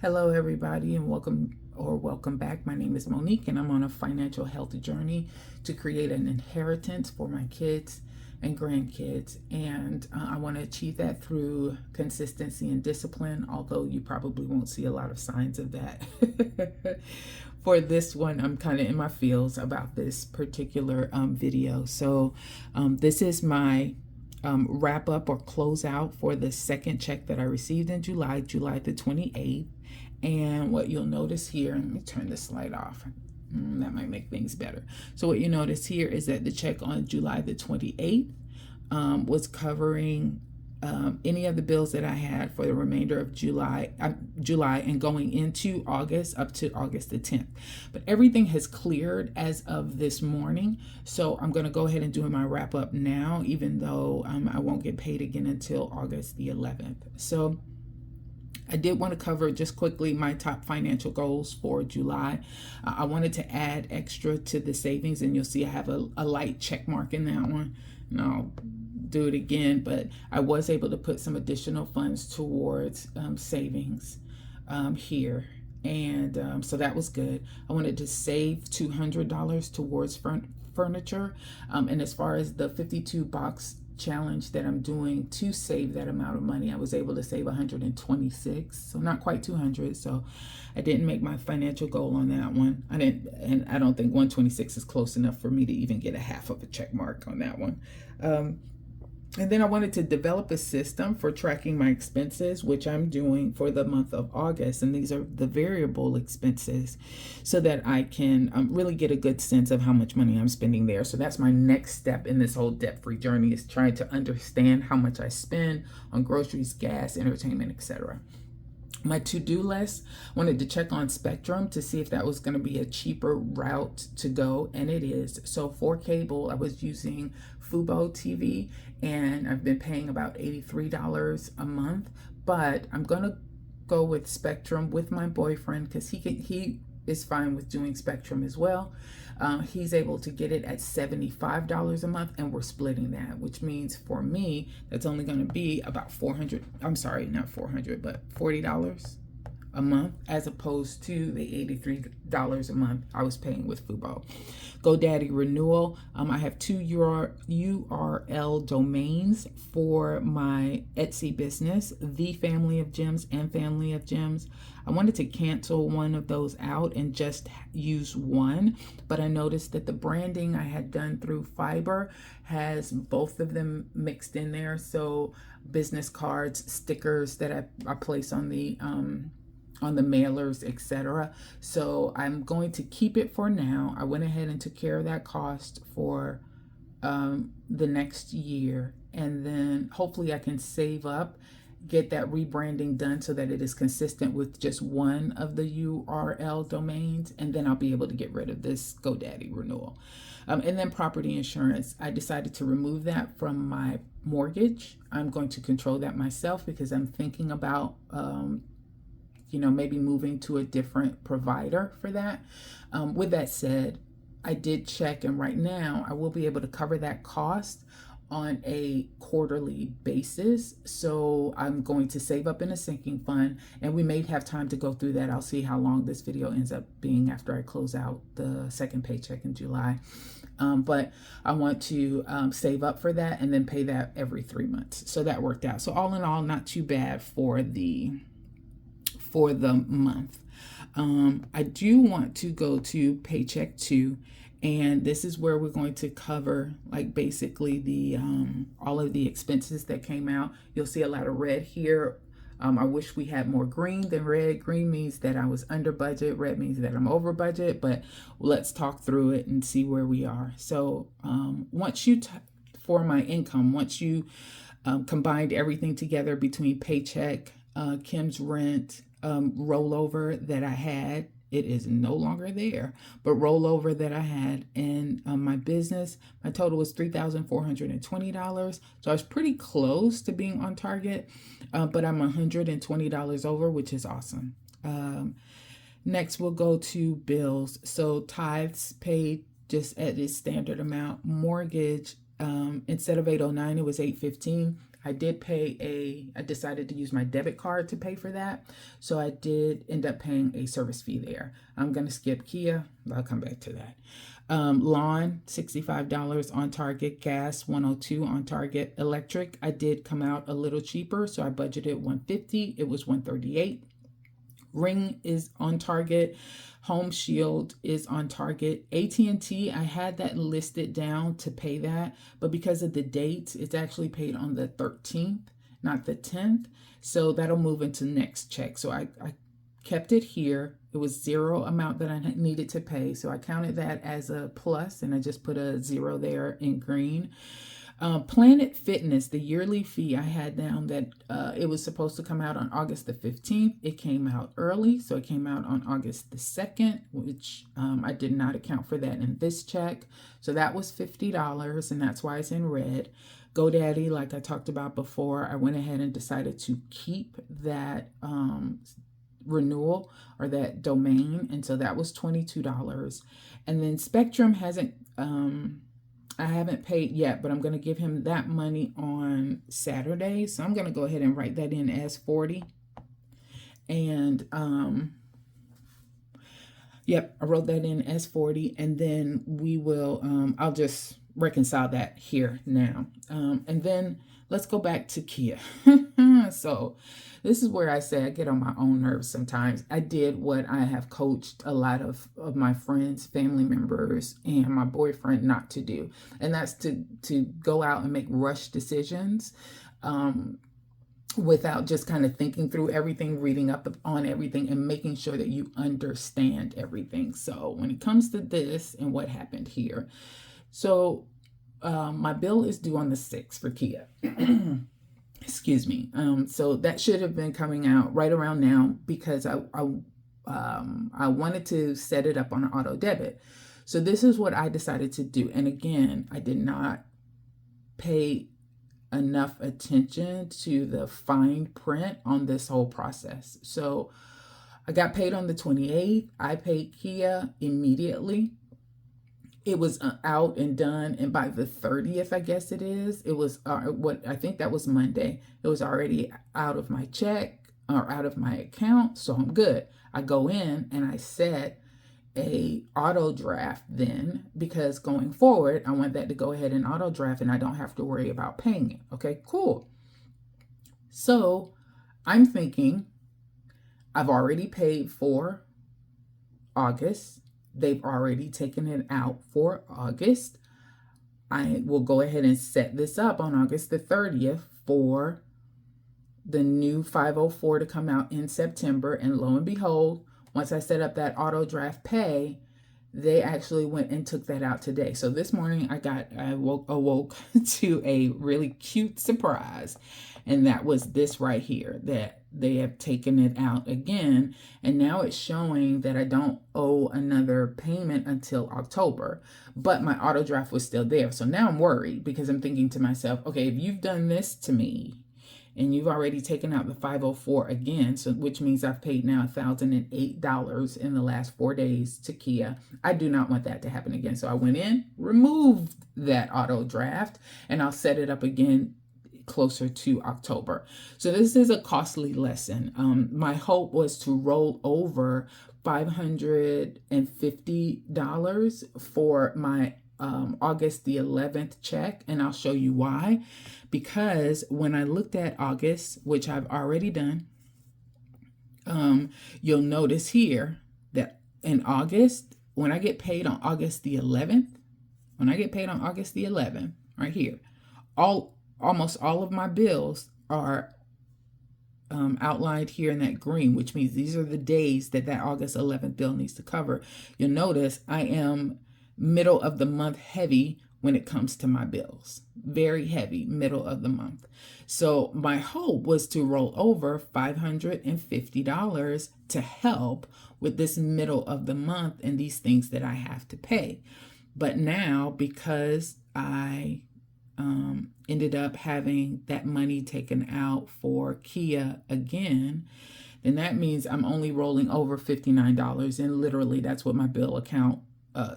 Hello, everybody, and welcome back. My name is Monique, and I'm on a financial health journey to create an inheritance for my kids and grandkids. And I want to achieve that through consistency and discipline, although you probably won't see a lot of signs of that. For this one, I'm kind of in my feels about this particular video. So this is my wrap up or close out for the second check that I received in July the 28th. And what you'll notice here, let me turn this slide off. That might make things better. So what you notice here is that the check on July the 28th was covering any of the bills that I had for the remainder of July and going into August up to August the 10th. But everything has cleared as of this morning. So I'm going to go ahead and do my wrap up now, even though I won't get paid again until August the 11th. So I did want to cover just quickly my top financial goals for July. I wanted to add extra to the savings, and you'll see I have a light check mark in that one. And I'll do it again, but I was able to put some additional funds towards savings here. And so that was good. I wanted to save $200 towards furniture. And as far as the 52 box challenge that I'm doing to save that amount of money, I was able to save 126, so not quite 200. So I didn't make my financial goal on that one. And I don't think 126 is close enough for me to even get a half of a check mark on that one. And then I wanted to develop a system for tracking my expenses, which I'm doing for the month of August. And these are the variable expenses, so that I can really get a good sense of how much money I'm spending there. So that's my next step in this whole debt-free journey, is trying to understand how much I spend on groceries, gas, entertainment, etc. My to-do list, wanted to check on Spectrum to see if that was going to be a cheaper route to go, and it is. So for cable, I was using Fubo TV, and I've been paying about $83 a month, but I'm going to go with Spectrum with my boyfriend, because he is fine with doing Spectrum as well. He's able to get it at $75 a month, and we're splitting that, which means for me, that's only going to be about $40 a month, as opposed to the $83 a month I was paying with Fubo. GoDaddy renewal. I have two URL domains for my Etsy business, The Family of Gems and Family of Gems. I wanted to cancel one of those out and just use one, but I noticed that the branding I had done through Fiverr has both of them mixed in there. So business cards, stickers that I place on the mailers, etc. So I'm going to keep it for now. I went ahead and took care of that cost for the next year, and then hopefully I can save up, get that rebranding done so that it is consistent with just one of the URL domains, and then I'll be able to get rid of this GoDaddy renewal. And then property insurance, I decided to remove that from my mortgage. I'm going to control that myself, because I'm thinking about maybe moving to a different provider for that. With that said, I did check, and right now I will be able to cover that cost on a quarterly basis. So I'm going to save up in a sinking fund, and we may have time to go through that. I'll see how long this video ends up being after I close out the second paycheck in July. But I want to save up for that and then pay that every 3 months. So that worked out. So all in all, not too bad for the month. I do want to go to Paycheck 2, and this is where we're going to cover basically the all of the expenses that came out. You'll see a lot of red here. I wish we had more green than red. Green means that I was under budget. Red means that I'm over budget, but let's talk through it and see where we are. So for my income, once you combined everything together between Paycheck, Kim's rent, rollover that I had, it is no longer there, but rollover that I had in my business, my total was $3,420. So I was pretty close to being on target, but I'm $120 over, which is awesome. Next, we'll go to bills. So tithes paid just at its standard amount. Mortgage, instead of $809, it was $815. I decided to use my debit card to pay for that. So I did end up paying a service fee there. I'm going to skip Kia. I'll come back to that. Lawn, $65 on Target. Gas, $102 on Target. Electric, I did come out a little cheaper, so I budgeted $150. It was $138. Ring is on Target. Home Shield is on Target. AT&T, I had that listed down to pay that, but because of the dates, it's actually paid on the 13th, not the 10th. So that'll move into next check. So I kept it here. It was zero amount that I needed to pay. So I counted that as a plus, and I just put a 0 there in green. Planet Fitness, the yearly fee, I had down that it was supposed to come out on August the 15th. It came out early, so it came out on August the 2nd, which I did not account for that in this check. So that was $50, and that's why it's in red. GoDaddy, like I talked about before, I went ahead and decided to keep that renewal or that domain, and so that was $22. And then Spectrum hasn't I haven't paid yet, but I'm going to give him that money on Saturday, so I'm going to go ahead and write that in as 40. And yep, I wrote that in as 40, and then we will I'll just reconcile that here now. And then let's go back to Kia. So this is where I say I get on my own nerves sometimes. I did what I have coached a lot of my friends, family members, and my boyfriend not to do. And that's to go out and make rush decisions without just kind of thinking through everything, reading up on everything, and making sure that you understand everything. So when it comes to this and what happened here, so my bill is due on the 6th for Kia. Excuse me. So that should have been coming out right around now because I wanted to set it up on an auto debit. So this is what I decided to do. And again, I did not pay enough attention to the fine print on this whole process. So I got paid on the 28th. I paid Kia immediately. It was out and done, and by the 30th, I guess it was what I think that was Monday. It was already out of my check or out of my account, so I'm good. I go in and I set a auto draft then, because going forward, I want that to go ahead and auto draft and I don't have to worry about paying it. Okay, cool. So I'm thinking I've already paid for August. They've already taken it out for August. I will go ahead and set this up on August the 30th for the new 504 to come out in September. And lo and behold, once I set up that auto draft pay, they actually went and took that out today. So this morning I awoke to a really cute surprise. And that was this right here, that they have taken it out again. And now it's showing that I don't owe another payment until October, but my auto draft was still there. So now I'm worried because I'm thinking to myself, okay, if you've done this to me and you've already taken out the 504 again, so which means I've paid now $1,008 in the last 4 days to Kia. I do not want that to happen again. So I went in, removed that auto draft, and I'll set it up again closer to October. So this is a costly lesson. My hope was to roll over $550 for my August the 11th check, and I'll show you why. Because when I looked at August, which I've already done, you'll notice here that in August, when I get paid on August the 11th, right here, almost all of my bills are outlined here in that green, which means these are the days that August 11th bill needs to cover. You'll notice I am middle of the month heavy when it comes to my bills. Very heavy, middle of the month. So my hope was to roll over $550 to help with this middle of the month and these things that I have to pay. But now, because I ended up having that money taken out for Kia again, then that means I'm only rolling over $59, and literally that's what my bill account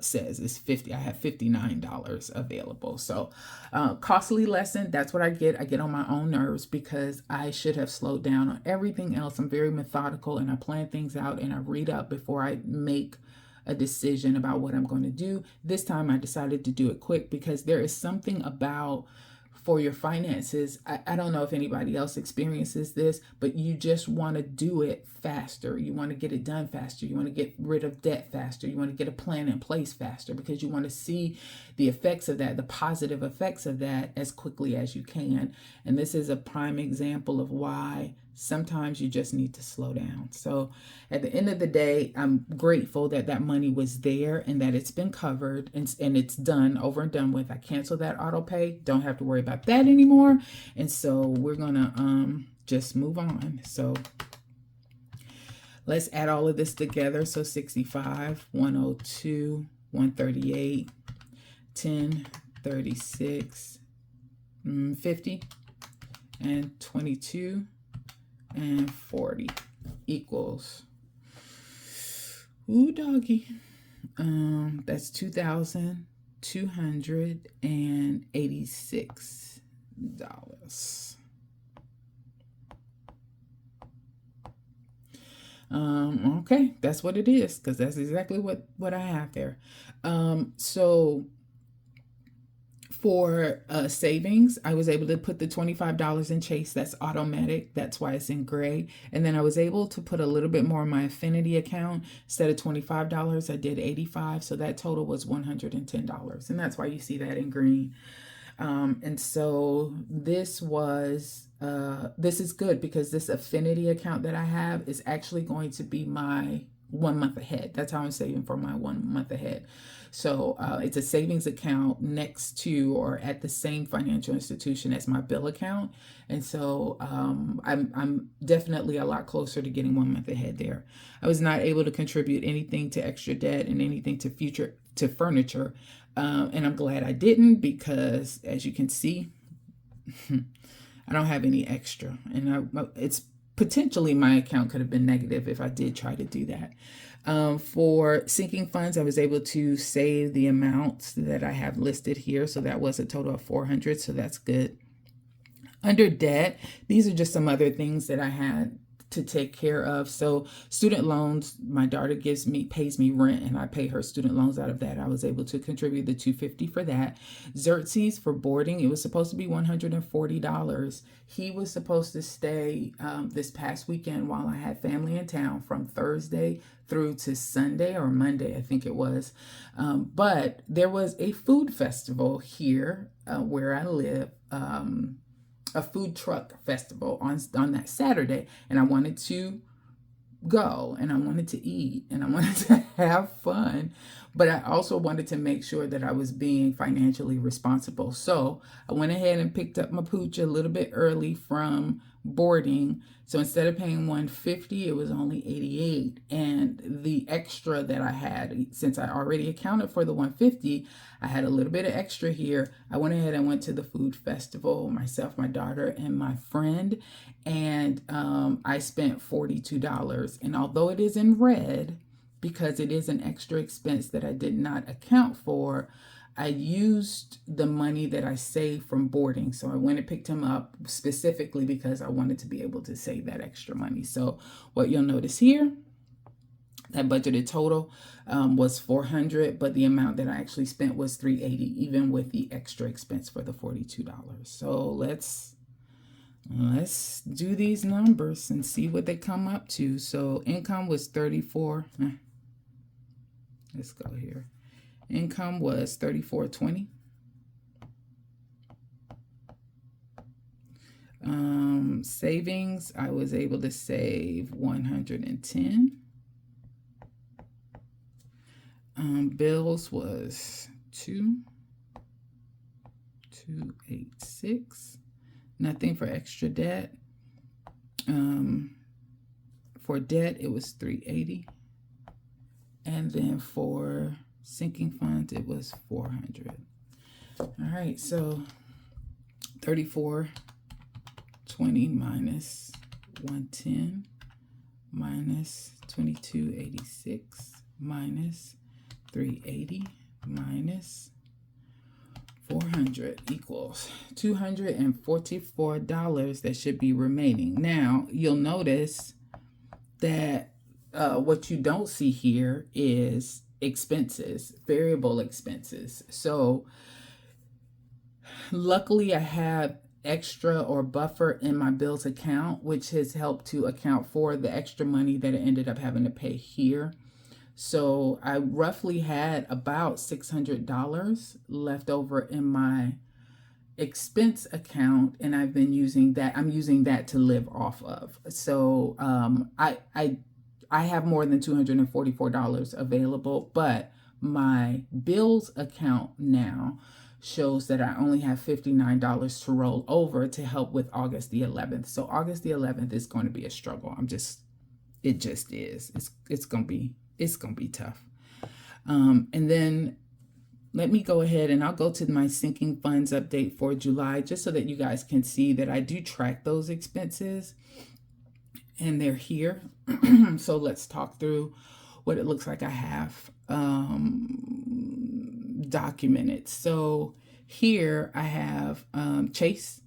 says is 50. I have $59 available. So costly lesson. That's what I get. I get on my own nerves because I should have slowed down on everything else. I'm very methodical and I plan things out and I read up before I make a decision about what I'm going to do. This time I decided to do it quick because there is something about for your finances. I don't know if anybody else experiences this, but you just want to do it faster. You want to get it done faster. You want to get rid of debt faster. You want to get a plan in place faster because you want to see the effects of that, the positive effects of that as quickly as you can. And this is a prime example of why sometimes you just need to slow down. So at the end of the day, I'm grateful that that money was there and that it's been covered and it's done, over and done with. I canceled that auto pay. Don't have to worry about that anymore. And so we're going to just move on. So let's add all of this together. So 65, 102, 138, 10, 36, 50, and 22. And 40 equals, ooh doggy, that's $2,286. Okay, that's what it is, because that's exactly what I have there. So for savings, I was able to put the $25 in Chase. That's automatic. That's why it's in gray. And then I was able to put a little bit more in my Affinity account. Instead of $25, I did $85. So that total was $110. And that's why you see that in green. And so this is good because this Affinity account that I have is actually going to be my 1 month ahead. That's how I'm saving for my 1 month ahead. So it's a savings account next to or at the same financial institution as my bill account. And so I'm definitely a lot closer to getting 1 month ahead there. I was not able to contribute anything to extra debt and anything to furniture. And I'm glad I didn't because as you can see, I don't have any extra. And it's potentially my account could have been negative if I did try to do that. For sinking funds, I was able to save the amounts that I have listed here. So that was a total of $400. So that's good. Under debt, these are just some other things that I had to take care of. So student loans, my daughter pays me rent and I pay her student loans out of that. I was able to contribute the $250 for that. Xerxes for boarding, it was supposed to be $140. He was supposed to stay this past weekend while I had family in town from Thursday through to Sunday or Monday, I think it was. But there was a food festival here where I live, a food truck festival on that Saturday, and I wanted to go and I wanted to eat and I wanted to have fun, but I also wanted to make sure that I was being financially responsible. So I went ahead and picked up my pooch a little bit early from boarding. So instead of paying $150, it was only $88. And the extra that I had, since I already accounted for the $150, I had a little bit of extra here. I went ahead and went to the food festival, myself, my daughter, and my friend. And I spent $42. And although it is in red, because it is an extra expense that I did not account for, I used the money that I saved from boarding. So I went and picked him up specifically because I wanted to be able to save that extra money. So what you'll notice here, that budgeted total was $400, but the amount that I actually spent was $380, even with the extra expense for the $42. So let's do these numbers and see what they come up to. So income was 34. Let's go here. Income was $34.20. Savings, I was able to save $110. Bills was $286. Nothing for extra debt. For debt, it was $380. And then for sinking funds, it was $400. All right, so $34.20 minus $110 minus $22.86 minus 380 minus 400 equals $244 that should be remaining. Now, you'll notice that what you don't see here is expenses, variable expenses. So luckily I have extra or buffer in my bills account, which has helped to account for the extra money that I ended up having to pay here. So I roughly had about $600 left over in my expense account, and I've been using that. I'm using that to live off of. So I have more than $244 available, but my bills account now shows that I only have $59 to roll over to help with August the 11th. So August the 11th is going to be a struggle. It just is. It's going to be tough. And then let me go ahead and I'll go to my sinking funds update for July, just so that you guys can see that I do track those expenses and they're here. So let's talk through what it looks like I have documented. So here I have Chase.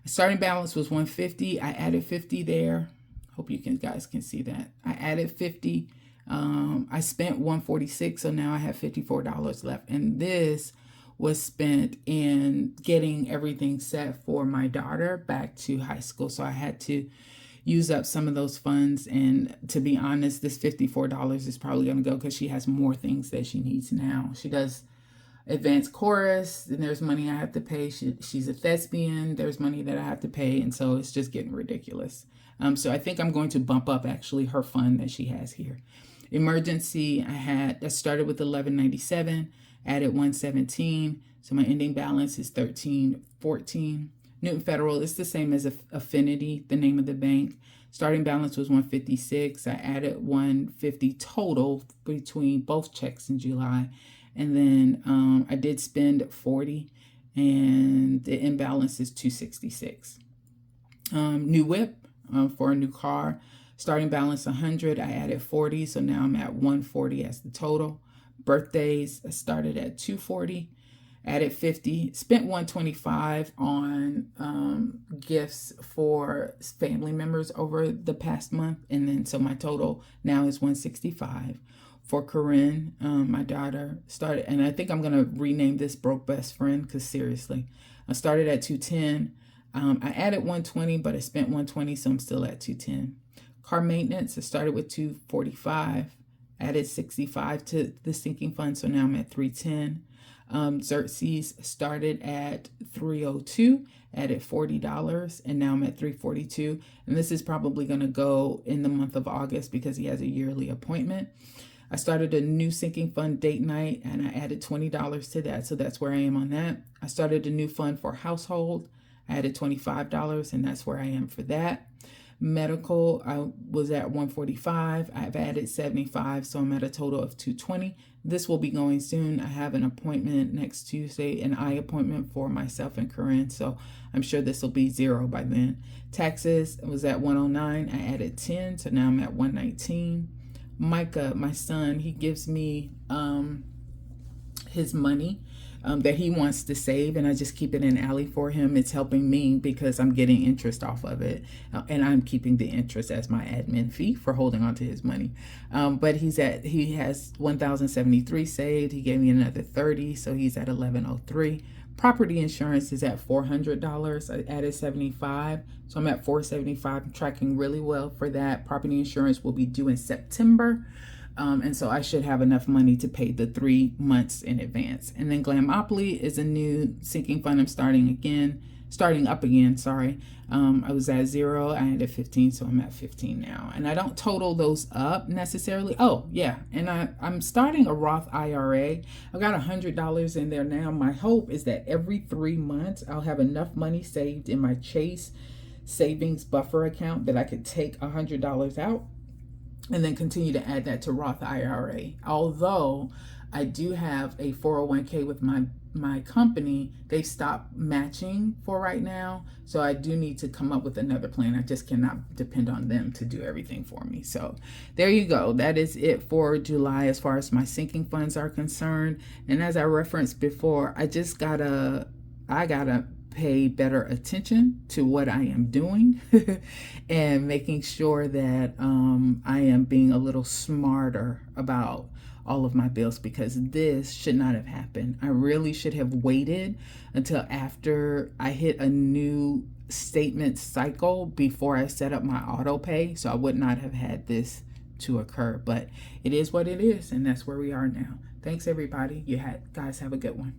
Starting balance was 150. I added 50 there. Hope you guys can see that. I added 50. I spent 146, so now I have $54 left. And this was spent in getting everything set for my daughter back to high school. So I had to use up some of those funds. And to be honest, this $54 is probably going to go because she has more things that she needs now. She does advanced chorus, and there's money I have to pay. She's a thespian. There's money that I have to pay. And so it's just getting ridiculous. So I think I'm going to bump up actually her fund that she has here. Emergency, I started with $11.97, added $117. So my ending balance is $13.14. Newton Federal, it's the same as Affinity, the name of the bank. Starting balance was $156. I added $150 total between both checks in July. And then I did spend $40, and the end balance is $266. New whip for a new car. Starting balance $100. I added $40, so now I'm at $140 as the total. Birthdays, I started at $240, added $50, spent $125 on gifts for family members over the past month, and then so my total now is $165. For Corinne, my daughter, started, and I think I'm gonna rename this Broke Best Friend, because seriously, I started at $210. I added $120, but I spent $120, so I'm still at $210. Car maintenance, I started with $245, added $65 to the sinking fund, so now I'm at $310. Xerxes started at $302, added $40, and now I'm at $342. And this is probably going to go in the month of August because he has a yearly appointment. I started a new sinking fund date night, and I added $20 to that, so that's where I am on that. I started a new fund for household. I added $25, and that's where I am for that. Medical, I was at $145. I've added $75, so I'm at a total of $220. This will be going soon. I have an appointment next Tuesday, an eye appointment for myself and Corinne, so I'm sure this will be $0 by then. Taxes, I was at $109. I added $10, so now I'm at $119. Micah, my son, he gives me his money that he wants to save, and I just keep it in Alley for him. It's helping me because I'm getting interest off of it, and I'm keeping the interest as my admin fee for holding on to his money. But he has $1,073 saved. He gave me another $30, so he's at $1,103. Property insurance is at $400. I added $75, so I'm at $475. I'm tracking really well for that. Property insurance will be due in September. And so I should have enough money to pay the 3 months in advance. And then Glamopoly is a new sinking fund. I'm starting up again, sorry. I was at 0, I added 15, so I'm at 15 now. And I don't total those up necessarily. Oh, yeah, and I'm starting a Roth IRA. I've got $100 in there now. My hope is that every 3 months I'll have enough money saved in my Chase savings buffer account that I could take $100 out and then continue to add that to Roth IRA. Although I do have a 401k with my my company, they stopped matching for right now. So I do need to come up with another plan. I just cannot depend on them to do everything for me. So there you go. That is it for July as far as my sinking funds are concerned. And as I referenced before, I gotta pay better attention to what I am doing and making sure that I am being a little smarter about all of my bills, because this should not have happened. I really should have waited until after I hit a new statement cycle before I set up my auto pay, so I would not have had this to occur. But it is what it is, and that's where we are now. Thanks everybody. You guys have a good one.